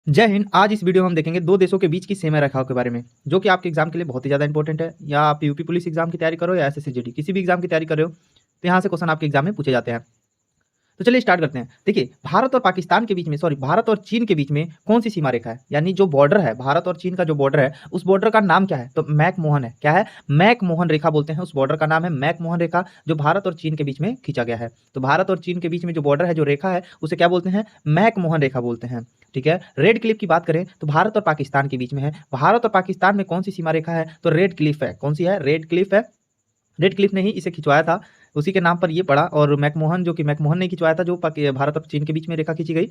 जय हिंद। आज इस वीडियो में हम देखेंगे दो देशों के बीच की सीमा रेखाओं के बारे में, जो कि आपके एग्जाम के लिए बहुत ही ज़्यादा इंपॉर्टेंट है। या आप यूपी पुलिस एग्जाम की तैयारी करो या एसएससी जीडी किसी भी एग्जाम की तैयारी कर रहे हो, तो यहाँ से क्वेश्चन आपके एग्जाम में पूछे जाते हैं। तो चलिए स्टार्ट करते हैं। देखिए, भारत और पाकिस्तान के बीच में, सॉरी, भारत और चीन के बीच में कौन सी सीमा रेखा है, यानी जो बॉर्डर है, भारत और चीन का जो बॉर्डर है, उस बॉर्डर का नाम क्या है? तो मैकमोहन है। क्या है? मैकमोहन रेखा बोलते हैं। उस बॉर्डर का नाम है मैकमोहन रेखा, जो भारत और चीन के बीच में खींचा गया है। तो भारत और चीन के बीच में जो बॉर्डर है, जो रेखा है, उसे क्या बोलते हैं? मैकमोहन रेखा बोलते हैं। ठीक है। रेड क्लिफ की बात करें तो भारत और पाकिस्तान के बीच में है। भारत और पाकिस्तान में कौन सी सीमा रेखा है? तो रेड क्लिफ है। कौन सी है? रेड क्लिफ है। रेड क्लिफ ने ही इसे खिंचवाया था, उसी के नाम पर ये पड़ा। और मैकमोहन, जो कि मैकमोहन ने खिंचवाया था, जो भारत और चीन के बीच में रेखा खींची गई।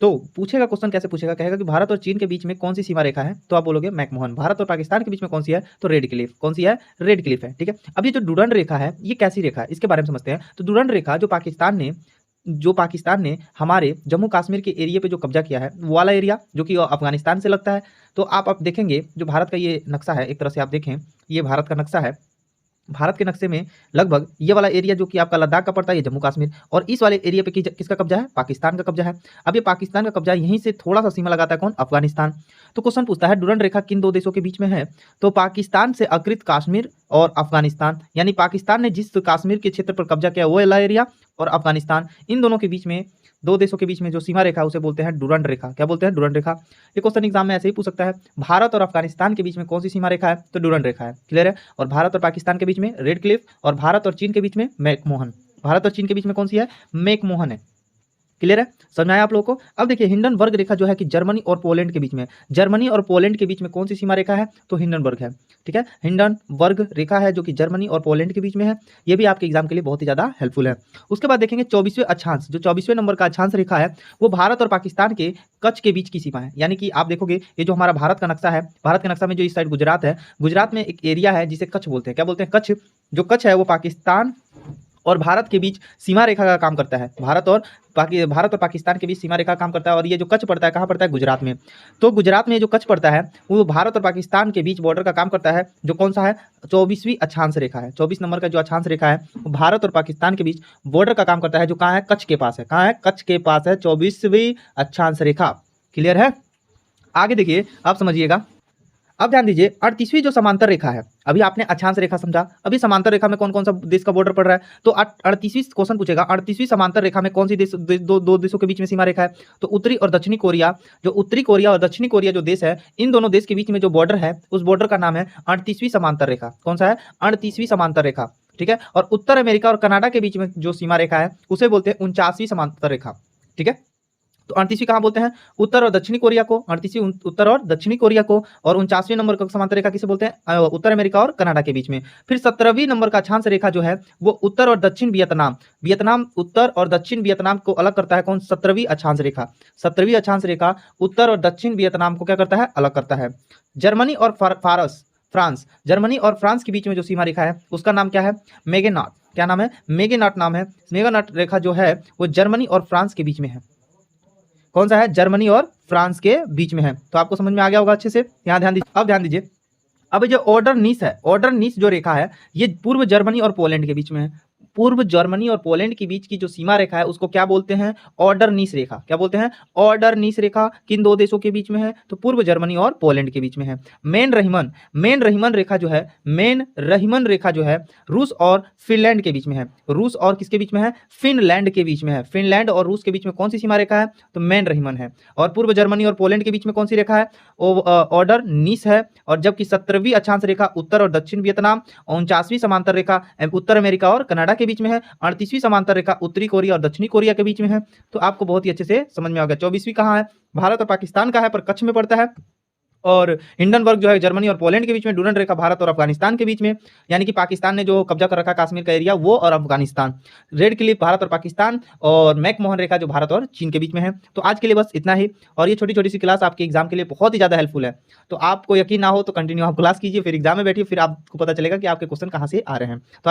तो पूछेगा क्वेश्चन, कैसे पूछेगा? कहेगा कि भारत और चीन के बीच में कौन सी सीमा रेखा है, तो आप बोलोगे मैकमोहन। भारत और पाकिस्तान के बीच में कौन सी है? तो रेड क्लिफ। कौन सी है? रेड क्लिफ है। ठीक है। अब ये जो डुरंड रेखा है, ये कैसी रेखा है, इसके बारे में समझते हैं। तो डुरंड रेखा जो पाकिस्तान ने हमारे जम्मू कश्मीर के एरिया पे जो कब्जा किया है, वो वाला एरिया जो कि अफगानिस्तान से लगता है। तो आप देखेंगे, जो भारत का ये नक्शा है, एक तरह से आप देखें, ये भारत का नक्शा है। भारत के नक्शे में लगभग ये वाला एरिया जो कि आपका लद्दाख का पड़ता है, ये जम्मू कश्मीर, और इस वाले एरिया पे किसका कब्जा है? पाकिस्तान का कब्जा है। अब ये पाकिस्तान का कब्जा, यहीं से थोड़ा सा सीमा लगाता है कौन? अफगानिस्तान। तो क्वेश्चन पूछता है डुरंड रेखा किन दो देशों के बीच में है? तो पाकिस्तान से अकृत कश्मीर और अफगानिस्तान, यानी पाकिस्तान ने जिस कश्मीर के क्षेत्र पर कब्जा किया वो वाला एरिया, और अफगानिस्तान, इन दोनों के बीच में, दो देशों के बीच में जो सीमा रेखा है, उसे बोलते हैं डुरंड रेखा। क्या बोलते हैं? डुरंड रेखा। ये क्वेश्चन एग्जाम में ऐसे ही पूछ सकता है। भारत और अफगानिस्तान के बीच में कौन सी सीमा रेखा है? तो डुरंड रेखा है। क्लियर है। और भारत और पाकिस्तान के बीच में रेड क्लिफ, और भारत और चीन के बीच में मैकमोहन। भारत और चीन के बीच में कौन सी है? मैकमोहन है। क्लियर है? समझ में आया आप लोगों को? अब देखिए, हिंडनबर्ग रेखा जो है कि जर्मनी और पोलैंड के बीच में, जर्मनी और पोलैंड के बीच में कौन सी सीमा रेखा है? तो हिंडनबर्ग है। ठीक है। हिंडनबर्ग रेखा है जो कि जर्मनी और पोलैंड के बीच में है। ये भी आपके एग्जाम के लिए बहुत ही ज्यादा हेल्पफुल है। उसके बाद देखेंगे 24वें अक्षांश, जो 24वें नंबर का अक्षांश रेखा है, वो भारत और पाकिस्तान के कच्छ के बीच की सीमा है। यानी कि आप देखोगे, ये जो हमारा भारत का नक्शा है, भारत के नक्शा में जो इस साइड गुजरात है, गुजरात में एक एरिया है जिसे कच्छ बोलते हैं। क्या बोलते हैं? कच्छ। जो कच्छ है वो पाकिस्तान और भारत के बीच सीमा रेखा का काम करता है। भारत और पाकिस्तान के बीच सीमा रेखा का काम करता है। और ये जो कच्छ पड़ता है, कहाँ पड़ता है? गुजरात में। तो गुजरात में जो कच्छ पड़ता है, वो भारत और पाकिस्तान के बीच बॉर्डर का काम करता है, जो कौन सा है? 24वीं अक्षांश रेखा है। 24 नंबर का जो अक्षांश रेखा है, वो भारत और पाकिस्तान के बीच बॉर्डर का काम करता है, जो कहाँ है? कच्छ के पास है। कहाँ है? कच्छ के पास है 24वीं अक्षांश रेखा। क्लियर है? आगे देखिए, आप समझिएगा। अब ध्यान दीजिए, 38वीं जो समांतर रेखा है, अभी आपने अक्षांश रेखा समझा, अभी समांतर रेखा में कौन कौन सा देश का बॉर्डर पड़ रहा है? तो 38वीं क्वेश्चन पूछेगा, 38वीं समांतर रेखा में कौन सी दो देशों के बीच में सीमा रेखा है? तो उत्तरी और दक्षिणी कोरिया। जो उत्तरी कोरिया और दक्षिणी कोरिया जो देश है, इन दोनों देश के बीच में जो बॉर्डर है, उस बॉर्डर का नाम है 38वीं समांतर रेखा। कौन सा है? 38वीं समांतर रेखा। ठीक है। और उत्तर अमेरिका और कनाडा के बीच में जो सीमा रेखा है, उसे बोलते हैं 49वीं समांतर रेखा। ठीक है। तो 38वीं कहाँ बोलते हैं? उत्तर और दक्षिणी कोरिया को। 38वीं उत्तर और दक्षिणी कोरिया को। और 49वें नंबर का समांतर रेखा किसे बोलते हैं? उत्तर अमेरिका और कनाडा के बीच में। फिर 17वीं नंबर का अक्षांश रेखा जो है, वो उत्तर और दक्षिण वियतनाम, उत्तर और दक्षिण वियतनाम को अलग करता है कौन? 17वीं अक्षांश रेखा। 17वीं अक्षांश रेखा उत्तर और दक्षिण वियतनाम को क्या करता है? अलग करता है। जर्मनी और फ्रांस, जर्मनी और फ्रांस के बीच में जो सीमा रेखा है, उसका नाम क्या है? मेगेनॉट। क्या नाम है? मेगेनॉट नाम है। मेगेनॉट रेखा जो है, वो जर्मनी और फ्रांस के बीच में है। कौन सा है? जर्मनी और फ्रांस के बीच में है। तो आपको समझ में आ गया होगा अच्छे से। यहाँ ध्यान दीजिए। अब ध्यान दीजिए, अब जो ऑर्डर नीस है, ऑर्डर नीस जो रेखा है, ये पूर्व जर्मनी और पोलैंड के बीच में है। पूर्व जर्मनी और पोलैंड के बीच की जो सीमा रेखा है, उसको क्या बोलते हैं? ऑर्डर नीस रेखा। क्या बोलते हैं? ऑर्डर नीस रेखा किन दो देशों के बीच में है? तो पूर्व जर्मनी और पोलैंड के बीच में है। मेन रहीमन रेखा जो है, मेन रहीमन रेखा जो है, रूस और फिनलैंड के बीच में है। रूस और किसके बीच में है? फिनलैंड के बीच में है। फिनलैंड और रूस के बीच में कौन सी सीमा रेखा है? तो मेन रहीमन है। और पूर्व जर्मनी और पोलैंड के बीच में कौन सी रेखा है? ऑर्डर नीस है। और जबकि 17वीं अक्षांश रेखा उत्तर और दक्षिण वियतनाम, 49वीं समांतर रेखा उत्तर अमेरिका और कनाडा के बीच में है, 38वीं समांतर रेखा उत्तरी कोरिया और दक्षिणी कोरिया के बीच में है। तो आपको बहुत ही अच्छे से समझ में आ गया। 24वीं कहाँ है? भारत और पाकिस्तान का है, पर कच्छ में पड़ता है। और हिंडनबर्ग जो है जर्मनी और पोलैंड के बीच में। डुरंड रेखा भारत और अफगानिस्तान के बीच में, यानी कि पाकिस्तान ने जो कब्जा कर रखा कश्मीर का एरिया, वो और अफगानिस्तान। रेड क्लिफ भारत और पाकिस्तान, और मैकमोहन रेखा जो भारत और चीन के बीच में है। तो आज के लिए बस इतना ही। और ये छोटी छोटी सी क्लास आपके एग्जाम के लिए बहुत ही ज़्यादा हेल्पफुल है। तो आपको यकीन ना हो तो कंटिन्यू आप क्लास कीजिए, फिर एग्जाम में बैठिए, फिर आपको पता चलेगा कि आपके क्वेश्चन कहाँ से आ रहे हैं। तो आज